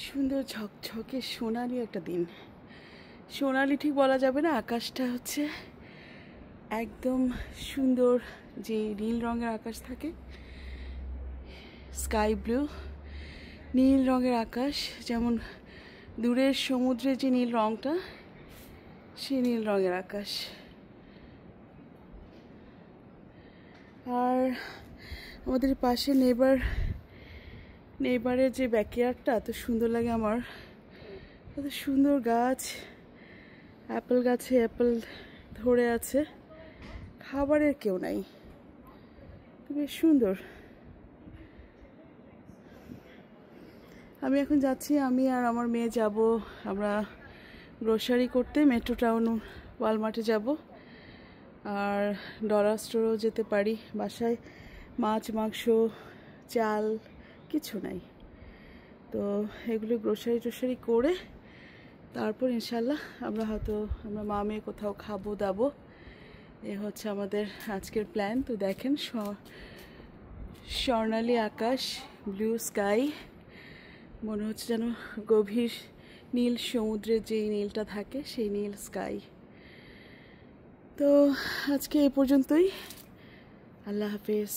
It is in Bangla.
সুন্দর ঝকঝকে সোনালি একটা দিন। সোনালি ঠিক বলা যাবে না, আকাশটা হচ্ছে একদম সুন্দর, যে নীল রঙের আকাশ থাকে, স্কাই ব্লু নীল রঙের আকাশ, যেমন দূরের সমুদ্রের যে নীল রঙটা, সেই নীল রঙের আকাশ। আর আমাদের পাশে নেবারের যে ব্যাকইয়ার্ডটা এত সুন্দর লাগে আমার, এত সুন্দর গাছ, অ্যাপেল গাছে অ্যাপেল ধরে আছে, খাবারের কেউ নাই, বেশ সুন্দর। আমি এখন যাচ্ছি, আমি আর আমার মেয়ে যাব, আমরা গ্রোসারি করতে মেট্রো টাউন ওয়ালমার্টে যাব, আর ডলার স্টোরেও যেতে পারি। বাসায় মাছ মাংস চাল কিছু নাই, তো এগুলো গ্রোসারি করে তারপর ইনশাল্লাহ আমরা মা মেয়ে কোথাও খাবো দাবো। এ হচ্ছে আমাদের আজকের প্ল্যান। তো দেখেন স্বর্ণালী আকাশ, ব্লু স্কাই, মনে হচ্ছে যেন গভীর নীল সমুদ্রের যেই নীলটা থাকে সেই নীল স্কাই। তো আজকে এই পর্যন্তই, আল্লাহ হাফেজ।